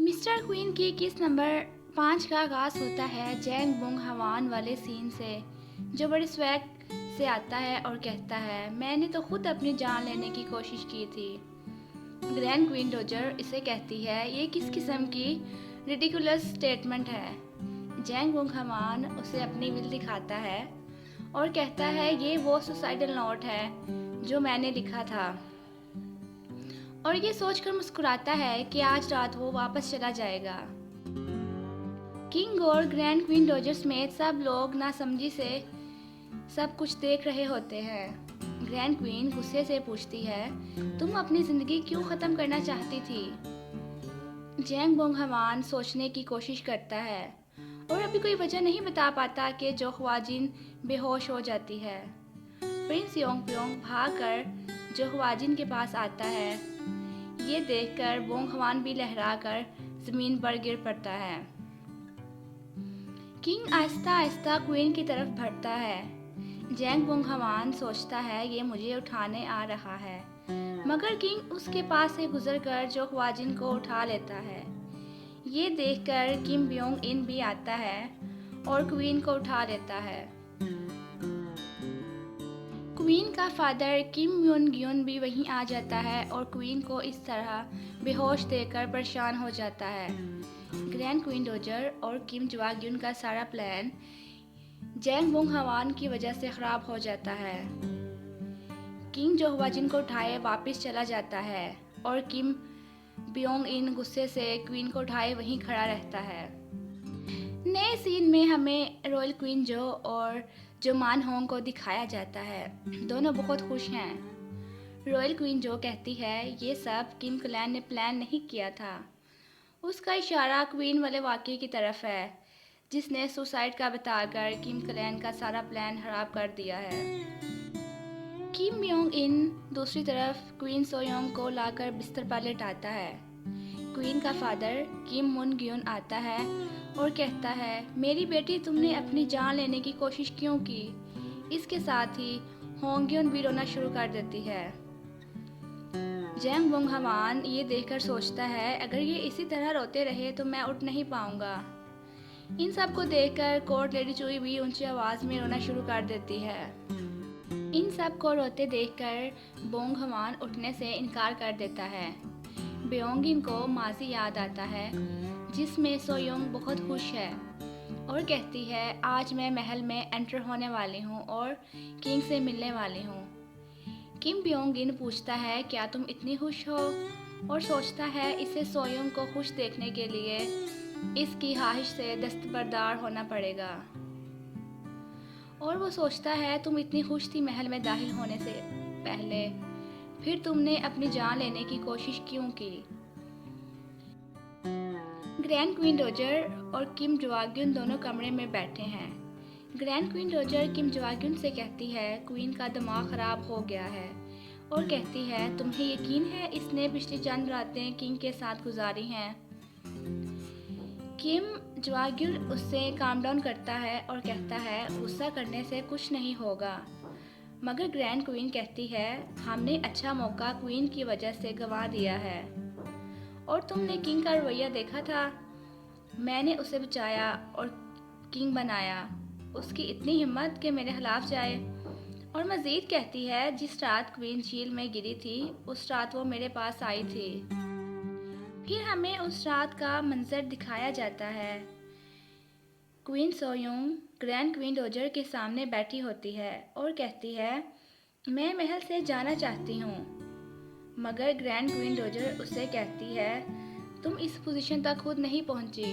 Mister queen की किस number 5 का आगाज़ होता है जैंग बुंग हवान वाले सीन से, जो बड़े स्वैग से आता है और कहता है, मैंने तो खुद अपनी जान लेने की कोशिश की थी। ग्रैंड क्वीन डोजर इसे कहती है, ये किस किस्म की रिडिकुलस स्टेटमेंट है। जैंग बुंग हवान उसे अपनी विल दिखाता है और कहता है, ये वो सुसाइडल नोट है जो मैंने लिखा था, और ये सोचकर मुस्कुराता है कि आज रात वो वापस चला जाएगा। किंग और ग्रैंड क्वीन डोजर समेत सब लोग नासमझी से सब कुछ देख रहे होते हैं। ग्रैंड क्वीन गुस्से से पूछती है, तुम अपनी जिंदगी क्यों खत्म करना चाहती थी। जैंग बोंग हवान सोचने की कोशिश करता है और अभी कोई वजह नहीं बता पाता कि जो ख्वाजिन बेहोश हो जाती है। प्रिंस योंग प्योंग भागकर जो ख्वाजिन के पास आता है। ये देखकर बोंग हवान भी लहराकर जमीन पर गिर पड़ता है। किंग आहिस्ता आहिस्ता क्वीन की तरफ बढ़ता है। जैंग बुंग हवान सोचता है, ये मुझे उठाने आ रहा है, मगर किंग उसके पास से गुजरकर जो ख्वाजिन को उठा लेता है। ये देखकर किम ब्योंग इन भी आता है और क्वीन को उठा लेता है। क्वीन का फादर किम यून ग्योन भी वहीं आ जाता है और क्वीन को इस तरह बेहोश देखकर परेशान हो जाता है। ग्रैंड क्वीन डोजर और किम जवाग्युन का सारा प्लान जैंग बुंग हवान की वजह से खराब हो जाता है। किंग जो ख्वाजिन को उठाए वापस चला जाता है और किम ब्योंग इन गुस्से से क्वीन को उठाए वहीं खड़ा रहता है। नए सीन में हमें रॉयल क्वीन जो और जो मान होंग को दिखाया जाता है। दोनों बहुत खुश हैं। रॉयल क्वीन जो कहती है, ये सब किम क्लैन ने प्लान नहीं किया था। उसका इशारा क्वीन वाले वाक़ये की तरफ है, जिसने सुसाइड का बताकर किम क्लैन का सारा प्लान खराब कर दिया है। किम ब्योंग इन दूसरी तरफ क्वीन सोयोंग को लाकर बिस्तर पर लेटाता है। क्वीन का फादर किम मुन ग्योन आता है और कहता है, मेरी बेटी, तुमने अपनी जान लेने की कोशिश क्यों की। इसके साथ ही होंग ग्योन भी रोना शुरू कर देती है। जैंग बुंग हवान ये देखकर सोचता है, अगर ये इसी तरह रोते रहे तो मैं उठ नहीं पाऊंगा। इन सब को देखकर कोर्ट लेडी चुई भी ऊंची आवाज में रोना शुरू कर देती है। इन सब को रोते देखकर बोंग हवान उठने से इनकार कर देता है। ब्योंगिन को माजी याद आता है, जिसमें सोयोंग बहुत खुश है और कहती है, आज मैं महल में एंटर होने वाली हूँ और किंग से मिलने वाली हूँ। किम ब्योंग इन पूछता है, क्या तुम इतनी खुश हो, और सोचता है इसे सोयोंग को खुश देखने के लिए इसकी ख्वाहिश से दस्तबरदार होना पड़ेगा। और वो सोचता है, तुम इतनी खुश थी महल में दाखिल होने से पहले, फिर तुमने अपनी जान लेने की कोशिश क्यों की। ग्रैंड क्वीन डोजर और किम जवाग्युन दोनों कमरे में बैठे हैं। ग्रैंड क्वीन डोजर किम जवाग्युन से कहती है, क्वीन का दिमाग खराब हो गया है, और कहती है, तुम्हें यकीन है इसने पिछली चंद रातें किंग के साथ गुजारी हैं। किम जवाग्युन उससे काम डाउन करता है और कहता है, गुस्सा करने से कुछ नहीं होगा। मगर ग्रैंड क्वीन कहती है, हमने अच्छा मौका क्वीन की वजह से गंवा दिया है, और तुमने किंग का रवैया देखा था। मैंने उसे बचाया और किंग बनाया। उसकी इतनी हिम्मत कि मेरे खिलाफ जाए। और मज़ीद कहती है, जिस रात क्वीन झील में गिरी थी उस रात वो मेरे पास आई थी। फिर हमें उस रात का मंजर दिखाया जाता है। क्वीन सोयोंग ग्रैंड क्वीन डोजर के सामने बैठी होती है और कहती है, मैं महल से जाना चाहती हूँ। मगर ग्रैंड क्वीन डोजर उससे कहती है, तुम इस पोजीशन तक खुद नहीं पहुँची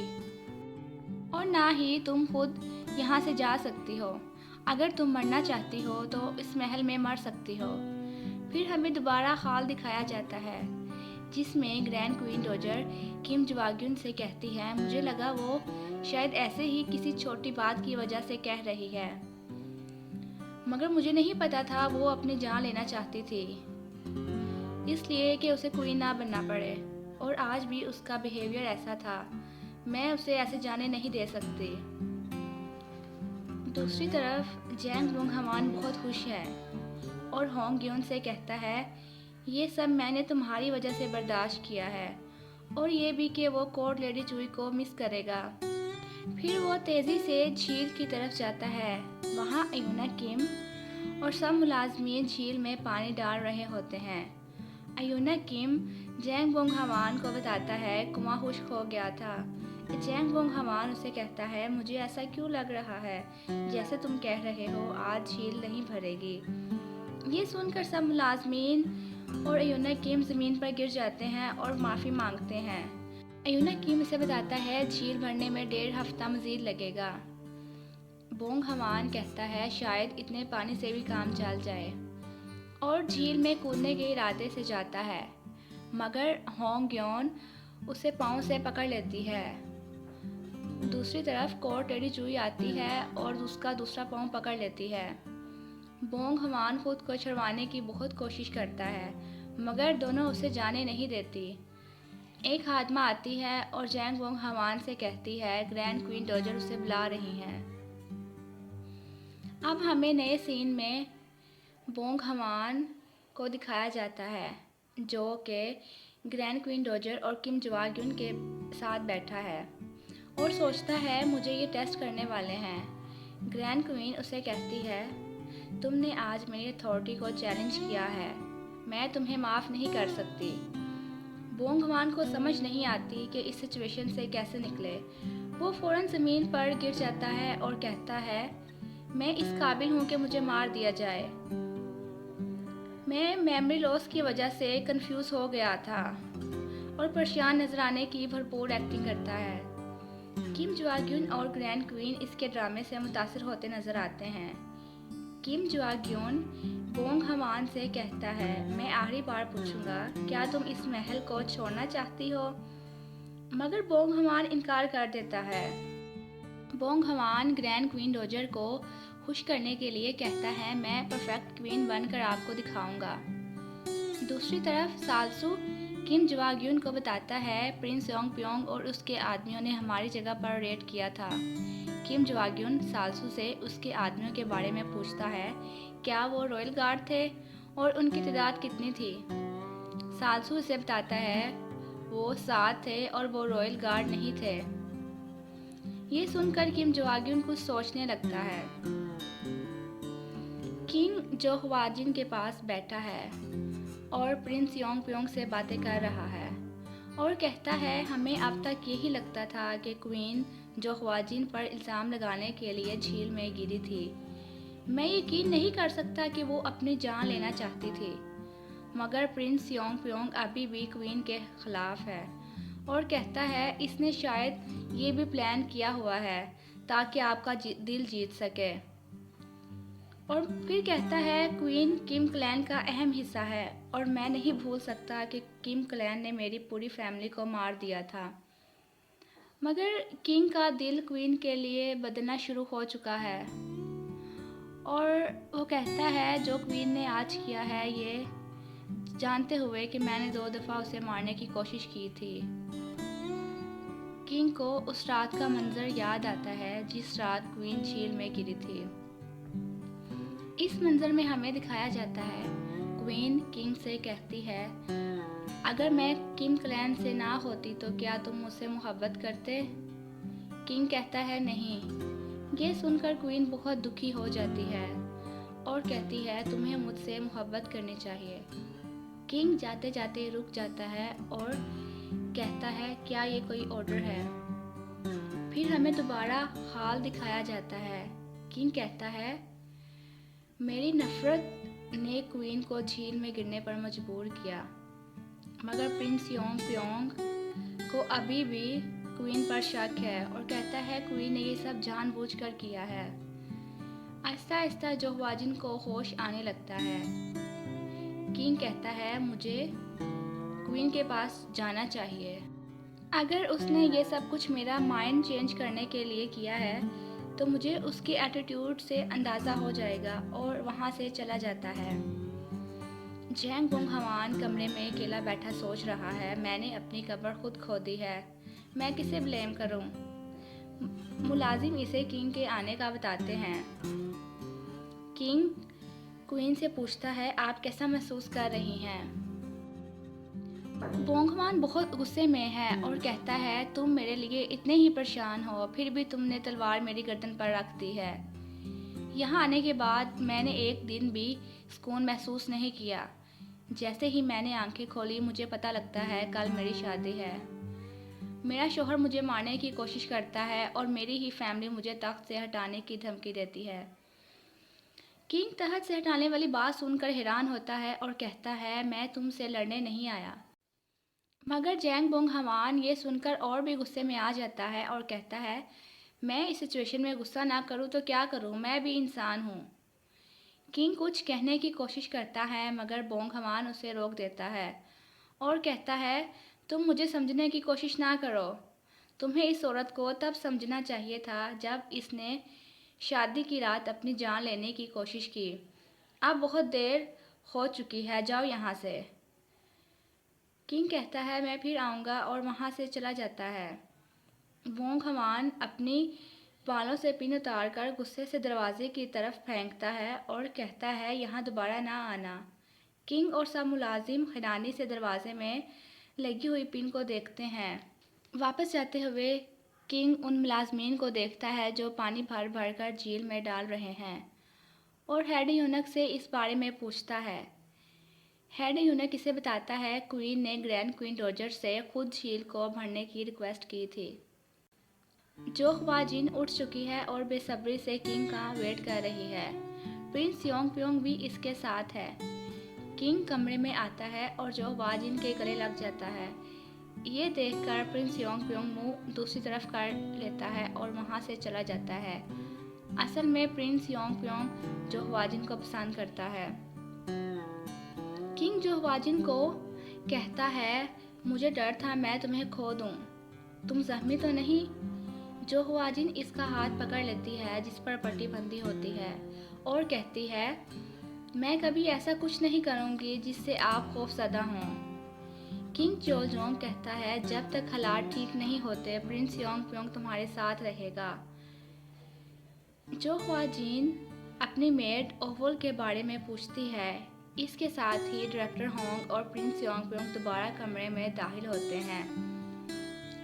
और ना ही तुम खुद यहाँ से जा सकती हो। अगर तुम मरना चाहती हो तो इस महल में मर सकती हो। फिर हमें दोबारा खाल दिखाया जाता है, जिसमें ग्रैंड क्वीन डोजर किम जवाग्युन से कहती है, मुझे लगा वो शायद ऐसे ही किसी छोटी बात की वजह से कह रही है, मगर मुझे नहीं पता था वो अपनी जान लेना चाहती थी, इसलिए कि उसे क्वीन ना बनना पड़े। और आज भी उसका बिहेवियर ऐसा था, मैं उसे ऐसे जाने नहीं दे सकती। दूसरी तरफ जैंग बुंग हवान बहुत खुश है और होंग ग्योन से कहता है, ये सब मैंने तुम्हारी वजह से बर्दाश्त किया है और ये भी कि वो कोर्ट लेडी चूई को मिस करेगा। फिर वो तेज़ी से झील की तरफ जाता है। वहाँ अयूना किम और सब मुलाजमीन झील में पानी डाल रहे होते हैं। अयूना किम जैंग बोंग हवान को बताता है कुआं खुश्क हो गया था। जैंग बोंग हवान उसे कहता है, मुझे ऐसा क्यों लग रहा है जैसे तुम कह रहे हो आज झील नहीं भरेगी। ये सुनकर सब मुलाजमीन और अयूना किम ज़मीन पर गिर जाते हैं और माफ़ी मांगते हैं। अयूना किम इसे बताता है झील भरने में 1.5 हफ्ता मज़ीद लगेगा। बोंग हवान कहता है शायद इतने पानी से भी काम चल जाए और झील में कूदने के इरादे से जाता है, मगर होंग योन उसे पाँव से पकड़ लेती है। दूसरी तरफ कोर्ट लेडी चूई आती है और उसका दूसरा पाँव पकड़ लेती है। बोंग हवान खुद को छुड़वाने की बहुत कोशिश करता है, मगर दोनों उसे जाने नहीं देती। एक आत्मा आती है और जैंग बोंग हवान से कहती है ग्रैंड क्वीन डोजर उसे बुला रही हैं। अब हमें नए सीन में बोंग हवान को दिखाया जाता है, जो कि ग्रैंड क्वीन डोजर और किम जवाग्युन के साथ बैठा है और सोचता है मुझे ये टेस्ट करने वाले हैं। ग्रैंड क्वीन उसे कहती है, तुमने आज मेरी अथॉरिटी को चैलेंज किया है, मैं तुम्हें माफ़ नहीं कर सकती। बोंग हवान को समझ नहीं आती कि इस सिचुएशन से कैसे निकले। वो फ़ौरन ज़मीन पर गिर जाता है और कहता है, मैं इस काबिल हूँ कि मुझे मार दिया जाए। मैं मेमोरी लॉस की वजह से कंफ्यूज हो गया था और परेशान नजर आने की भरपूर एक्टिंग करता है। किम जवाग्युन और ग्रैंड क्वीन इसके ड्रामे से मुतासिर होते नजर आते हैं। किम जवाग्युन बोंग हवान से कहता है, मैं आखिरी बार पूछूंगा, क्या तुम इस महल को छोड़ना चाहती हो? मगर बोंग हवान इनकार कर देता है। बोंग हवान ग्रैंड क्वीन डोजर को खुश करने के लिए कहता है, मैं परफेक्ट क्वीन बनकर आपको दिखाऊंगा। दूसरी तरफ सालसू किम जवाग्युन को बताता है प्रिंस योंग प्योंग और उसके आदमियों ने हमारी जगह पर रेड किया था। किम जवाग्युन सालसू से उसके आदमियों के बारे में पूछता है, क्या वो रॉयल गार्ड थे और उनकी तादाद कितनी थी? सालसू उसे बताता है वो 7 थे और वो रॉयल गार्ड नहीं थे। ये सुनकर किम जवाग्युन कुछ सोचने लगता है। किंग जो ख्वाजिन के पास बैठा है और प्रिंस योंग प्योंग से बातें कर रहा है और कहता है, हमें अब तक यही लगता था कि क्वीन जो ख्वाजिन पर इल्ज़ाम लगाने के लिए झील में गिरी थी। मैं यकीन नहीं कर सकता कि वो अपनी जान लेना चाहती थी, मगर प्रिंस योंग प्योंग अभी भी क्वीन के खिलाफ है और कहता है इसने शायद ये भी प्लान किया हुआ है ताकि आपका दिल जीत सके। और फिर कहता है क्वीन किम क्लैन का अहम हिस्सा है और मैं नहीं भूल सकता कि किम क्लैन ने मेरी पूरी फैमिली को मार दिया था। मगर किंग का दिल क्वीन के लिए बदलना शुरू हो चुका है और वो कहता है जो क्वीन ने आज किया है ये जानते हुए कि मैंने 2 दफ़ा उसे मारने की कोशिश की थी। किंग को उस रात का मंजर याद आता है जिस रात क्वीन झील में गिरी थी। इस मंजर में हमें दिखाया जाता है क्वीन किंग से कहती है, अगर मैं किम क्लैन से ना होती तो क्या तुम मुझसे मोहब्बत करते? किंग कहता है नहीं। ये सुनकर क्वीन बहुत दुखी हो जाती है और कहती है तुम्हें मुझसे मोहब्बत करनी चाहिए। किंग जाते जाते रुक जाता है और कहता है क्या ये कोई ऑर्डर है? फिर हमें दोबारा हाल दिखाया जाता है। किंग कहता है मेरी नफरत ने क्वीन को झील में गिरने पर मजबूर किया, मगर प्रिंस योंग प्योंग को अभी भी क्वीन पर शक है और कहता है क्वीन ने ये सब जानबूझकर किया है। आहिस्ता आहिस्ता जोहवाजिन को होश आने लगता है। किंग कहता है मुझे क्वीन के पास जाना चाहिए। अगर उसने ये सब कुछ मेरा माइंड चेंज करने के लिए किया है तो मुझे उसके एटीट्यूड से अंदाज़ा हो जाएगा और वहाँ से चला जाता है। जैंग बोंग हवान कमरे में अकेला बैठा सोच रहा है, मैंने अपनी कब्र खुद खोदी है, मैं किसे ब्लेम करूं? मुलाजिम इसे किंग के आने का बताते हैं। किंग क्वीन से पूछता है आप कैसा महसूस कर रही हैं? बोंगमान बहुत गुस्से में है और कहता है, तुम मेरे लिए इतने ही परेशान हो, फिर भी तुमने तलवार मेरी गर्दन पर रख दी है। यहाँ आने के बाद मैंने एक दिन भी सुकून महसूस नहीं किया। जैसे ही मैंने आंखें खोली मुझे पता लगता है कल मेरी शादी है। मेरा शोहर मुझे मारने की कोशिश करता है और मेरी ही फैमिली मुझे तख्त से हटाने की धमकी देती है। किंग तख्त से हटाने वाली बात सुनकर हैरान होता है और कहता है, मैं तुमसे लड़ने नहीं आया। मगर जैंग बोंग हवान ये सुनकर और भी गुस्से में आ जाता है और कहता है, मैं इस सिचुएशन में गुस्सा ना करूँ तो क्या करूँ, मैं भी इंसान हूँ। किंग कुछ कहने की कोशिश करता है मगर बोंग हवान उसे रोक देता है और कहता है, तुम मुझे समझने की कोशिश ना करो। तुम्हें इस औरत को तब समझना चाहिए था जब इसने शादी की रात अपनी जान लेने की कोशिश की। अब बहुत देर हो चुकी है, जाओ यहाँ से। किंग कहता है, मैं फिर आऊँगा और वहाँ से चला जाता है। बोंग हवान अपनी बालों से पिन उतार कर गुस्से से दरवाजे की तरफ फेंकता है और कहता है, यहाँ दोबारा ना आना। किंग और सब मुलाजिम हैरानी से दरवाजे में लगी हुई पिन को देखते हैं। वापस जाते हुए किंग उन मुलाजमीन को देखता है जो पानी भर भर कर झील में डाल रहे हैं और हेड यूनक से इस बारे में पूछता है। हेड यूनक इसे बताता है, क्वीन ने ग्रैंड क्वीन रोजर से खुद झील को भरने की रिक्वेस्ट की थी। जो ख्वाजीन उठ चुकी है और बेसब्री से किंग का वेट कर रही है। प्रिंस योंग प्योंग भी इसके साथ है। किंग कमरे में आता है और जो ख्वाजीन के गले लग जाता है। ये देखकर प्रिंस योंग प्योंग मुंह दूसरी तरफ कर लेता है और वहाँ से चला जाता है। असल में प्रिंस योंग प्योंग जो ख्वाजीन को पसंद करता है। किंग जो ख्वाजीन को कहता है, मुझे डर था मैं तुम्हें खो दूँ, तुम जख्मी तो नहीं। जो ख्वाजीन इसका हाथ पकड़ लेती है जिस पर पट्टी बंधी होती है और कहती है, मैं कभी ऐसा कुछ नहीं करूँगी जिससे आप खौफजदा हों। किंग चोलजोंग कहता है, जब तक हालात ठीक नहीं होते प्रिंस योंग प्योंग तुम्हारे साथ रहेगा। जो ख्वाजीन अपनी मेड ओवल के बारे में पूछती है। इसके साथ ही डायरेक्टर होंग और प्रिंस योंग प्योंग दोबारा कमरे में दाखिल होते हैं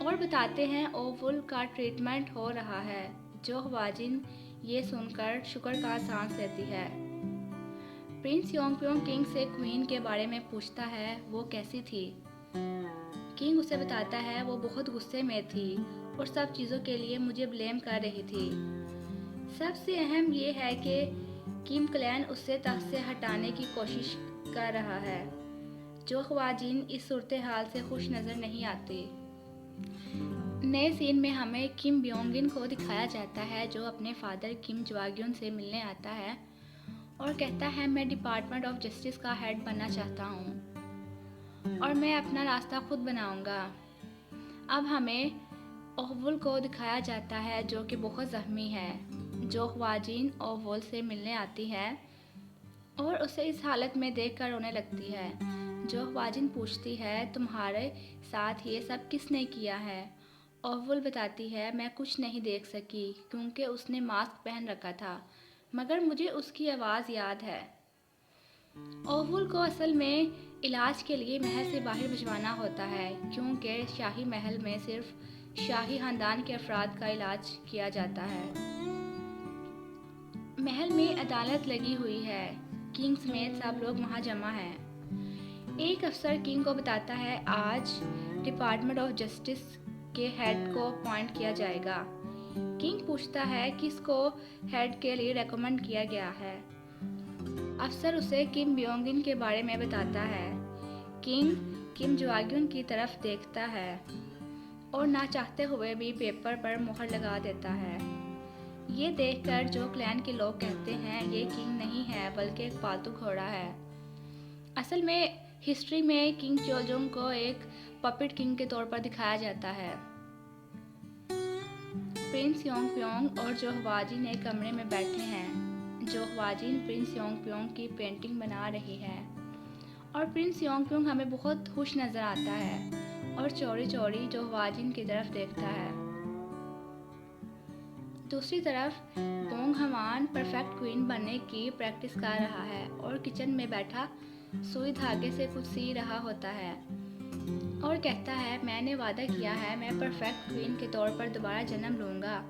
और बताते हैं ओवल का ट्रीटमेंट हो रहा है। जो ख्वाजीन ये सुनकर शुक्र का सांस लेती है। प्रिंस योंग प्योंग किंग से क्वीन के बारे में पूछता है, वो कैसी थी। किंग उसे बताता है, वो बहुत गुस्से में थी और सब चीज़ों के लिए मुझे ब्लेम कर रही थी। सबसे अहम ये है कि किम क्लैन उससे तख्त से हटाने की कोशिश कर रहा है। जो ख्वाजीन इस सूरत हाल से खुश नज़र नहीं आती। नए सीन में हमें किम ब्योंगिन को दिखाया जाता है जो अपने फादर किम जवाग्युन से मिलने आता है और कहता है, मैं डिपार्टमेंट ऑफ जस्टिस का हेड बनना चाहता हूँ और मैं अपना रास्ता खुद बनाऊँगा। अब हमें ओवल को दिखाया जाता है जो कि बहुत ज़ख्मी है। जो ख्वाजीन ओवल से मिलने आती है और उसे इस हालत में देखकर रोने लगती है। जो ख्वाजीन पूछती है, तुम्हारे साथ ये सब किसने किया है। ओवल बताती है, मैं कुछ नहीं देख सकी क्योंकि उसने मास्क पहन रखा था, मगर मुझे उसकी आवाज़ याद है। ओवल को असल में इलाज के लिए महल से बाहर भिजवाना होता है क्योंकि शाही महल में सिर्फ शाही खानदान के अफराद का इलाज किया जाता है। महल में अदालत लगी हुई है। किंग समेत सब लोग वहाँ जमा हैं। एक अफसर किंग को बताता है, आज डिपार्टमेंट ऑफ जस्टिस के हेड को अपॉइंट किया जाएगा। किंग पूछता है, किसको हेड के लिए रेकमेंड किया गया है। अफसर उसे किम ब्योंगिन के बारे में बताता है। किंग किम जवाग्युन की तरफ देखता है और ना चाहते हुए भी पेपर पर मुहर लगा देता है। ये देखकर जो क्लैन के लोग कहते हैं, ये किंग नहीं है बल्कि एक पालतू घोड़ा है। असल में हिस्ट्री में किंग चोलजोंग को एक पपेट किंग के तौर पर दिखाया जाता है। प्रिंस योंग प्योंग और जो ख्वाजीन एक कमरे में बैठे हैं। जो ख्वाजीन प्रिंस योंग प्योंग की पेंटिंग बना रही है और प्रिंस योंग प्योंग हमें बहुत खुश नज़र आता है और चौड़ी चौड़ी जो ख्वाजीन की तरफ देखता है। दूसरी तरफ बोंग हवान परफेक्ट क्वीन बनने की प्रैक्टिस कर रहा है और किचन में बैठा सुई धागे से कुछ सी रहा होता है। और कहता है मैंने वादा किया है मैं परफेक्ट क्वीन के तौर पर दोबारा जन्म लूँगा।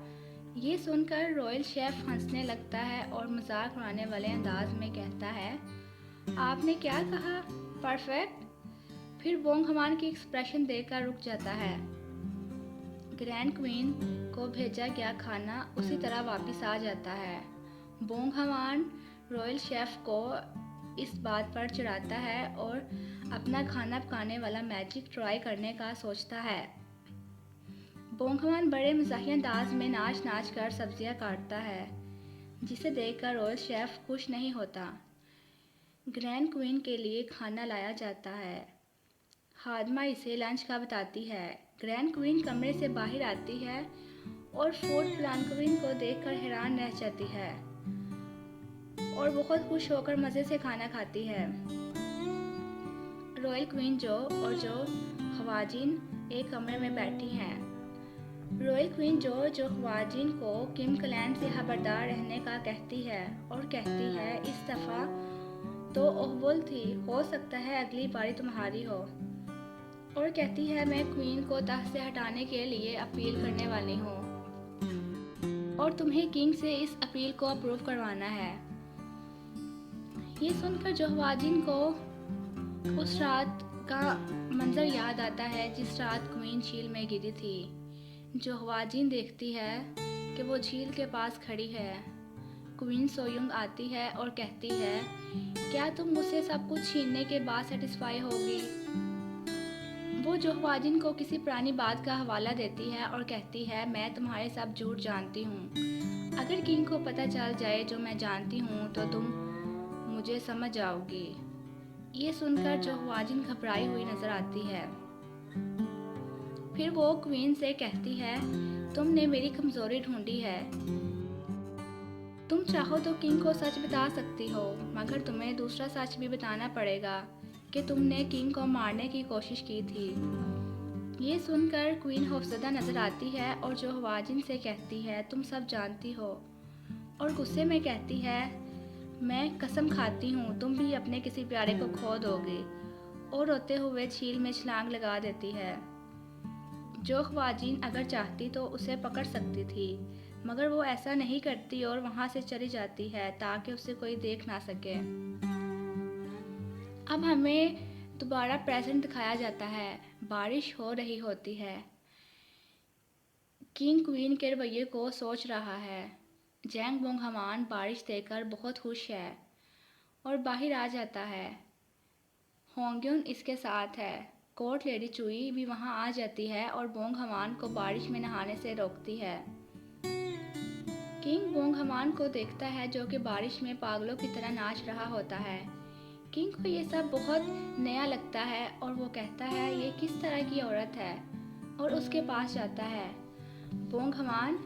ये सुनकर रॉयल शेफ हंसने लगता है और मजाक उड़ाने वाले अंदाज में कहता है आपने क्या कहा, परफेक्ट? फिर बोंग हमान की एक्सप्रेशन देखकर रुक जाता है। ग्रैंड क्वीन को भेजा गया खाना उसी तरह वापस आ जाता है। बोंग हमान रॉयल शेफ को इस बात पर चिढ़ाता है और अपना खाना पकाने वाला मैजिक ट्राई करने का सोचता है। बोंग हमान बड़े मज़ाहिया अंदाज में नाच नाच कर सब्जियां काटता है, जिसे देखकर रॉयल शेफ खुश नहीं होता। ग्रैंड क्वीन के लिए खाना लाया जाता है। हादमा इसे लंच का बताती है। ग्रैंड क्वीन कमरे से बाहर आती है और फूड प्लान क्वीन को देखकर हैरान रह जाती है और बहुत खुश होकर मज़े से खाना खाती है। रॉयल क्वीन जो ख्वाजीन एक कमरे में बैठी हैं। रॉयल क्वीन जो ख्वाजीन को किंग क्लैन से खबरदार रहने का कहती है और कहती है इस दफ़ा तो ओहबुल थी, हो सकता है अगली बारी तुम्हारी हो। और कहती है मैं क्वीन को तख्त से हटाने के लिए अपील करने वाली हूँ और तुम्हें किंग से इस अपील को अप्रूव करवाना है। ये सुनकर जोहवाजिन को उस रात का मंजर याद आता है जिस रात क्वीन झील में गिरी थी। जोहवाजिन देखती है कि वो झील के पास खड़ी है। क्वीन सोयुंग आती है और कहती है क्या तुम मुझसे सब कुछ छीनने के बाद सेटिस्फाई होगी? वो जोहवाजिन को किसी पुरानी बात का हवाला देती है और कहती है मैं तुम्हारे सब झूठ जानती हूँ। अगर किंग को पता चल जाए जो मैं जानती हूँ तो तुम मुझे समझ जाओगी। ये सुनकर जोहवाजिन घबराई हुई नजर आती है। फिर वो क्वीन से कहती है तुमने मेरी कमजोरी ढूंढी है। तुम चाहो तो किंग को सच बता सकती हो, मगर तुम्हें दूसरा सच भी बताना पड़ेगा कि तुमने किंग को मारने की कोशिश की थी। ये सुनकर क्वीन खौफजदा नजर आती है और जोहवाजिन से कहती है तुम सब जानती हो, और गुस्से में कहती है मैं कसम खाती हूँ तुम भी अपने किसी प्यारे को खो दोगे, और रोते हुए झील में छलांग लगा देती है। जोहवाजिन अगर चाहती तो उसे पकड़ सकती थी, मगर वो ऐसा नहीं करती और वहाँ से चली जाती है ताकि उसे कोई देख ना सके। अब हमें दोबारा प्रेजेंट दिखाया जाता है। बारिश हो रही होती है। किंग क्वीन के रवैये को सोच रहा है। जैंग बोंग हमान बारिश देखकर बहुत खुश है और बाहर आ जाता है। होंग्युन इसके साथ है। कोर्ट लेडी चुई भी वहाँ आ जाती है और बोंग हमान को बारिश में नहाने से रोकती है। किंग बोंग हमान को देखता है जो कि बारिश में पागलों की तरह नाच रहा होता है। किंग को ये सब बहुत नया लगता है और वो कहता है ये किस तरह की औरत है, और उसके पास जाता है। बोंग हमान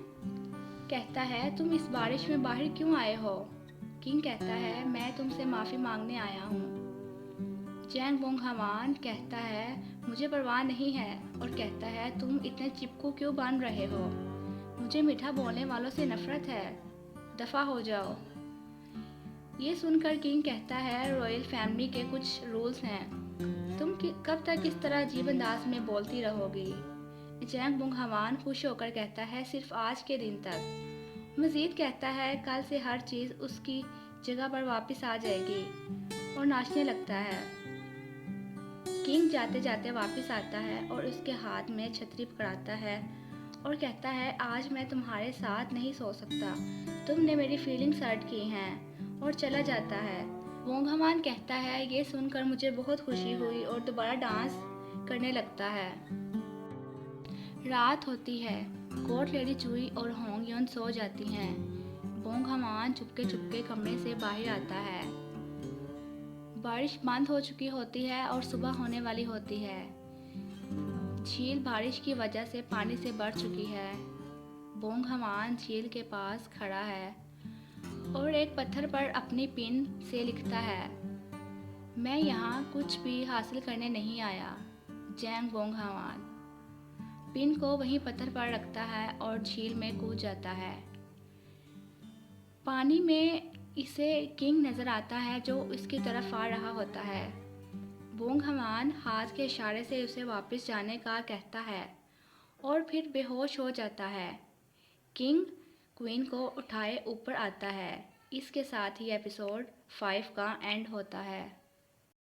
कहता है तुम इस बारिश में बाहर क्यों आए हो? किंग कहता है मैं तुमसे माफ़ी मांगने आया हूँ। जैंग बोंग हमान कहता है मुझे परवाह नहीं है, और कहता है तुम इतने चिपकू क्यों बन रहे हो? मुझे मीठा बोलने वालों से नफरत है, दफ़ा हो जाओ। ये सुनकर किंग कहता है रॉयल फैमिली के कुछ रूल्स हैं, तुम कब तक इस तरह अजीब अंदाज में बोलती रहोगी? जैंग बोंग हमान खुश होकर कहता है सिर्फ आज के दिन तक। मज़ीद कहता है कल से हर चीज़ उसकी जगह पर वापस आ जाएगी, और नाचने लगता है। किंग जाते जाते वापस आता है और उसके हाथ में छतरी पकड़ाता है और कहता है आज मैं तुम्हारे साथ नहीं सो सकता, तुमने मेरी फीलिंग्स हर्ट की हैं, और चला जाता है। बोंग हमान कहता है ये सुनकर मुझे बहुत खुशी हुई, और दोबारा डांस करने लगता है। रात होती है। कोर्ट लेडी चुई और होंगयुन सो जाती हैं। बोंग हमान चुपके चुपके कमरे से बाहर आता है। बारिश बंद हो चुकी होती है और सुबह होने वाली होती है। झील बारिश की वजह से पानी से भर चुकी है। बोंग हमान झील के पास खड़ा है और एक पत्थर पर अपनी पिन से लिखता है मैं यहाँ कुछ भी हासिल करने नहीं आया। जैंग बोंग हमान पिन को वहीं पत्थर पर रखता है और झील में कूद जाता है। पानी में इसे किंग नज़र आता है जो इसकी तरफ आ रहा होता है। बोंग हमान हाथ के इशारे से उसे वापस जाने का कहता है और फिर बेहोश हो जाता है। किंग क्वीन को उठाए ऊपर आता है। इसके साथ ही एपिसोड 5 का एंड होता है।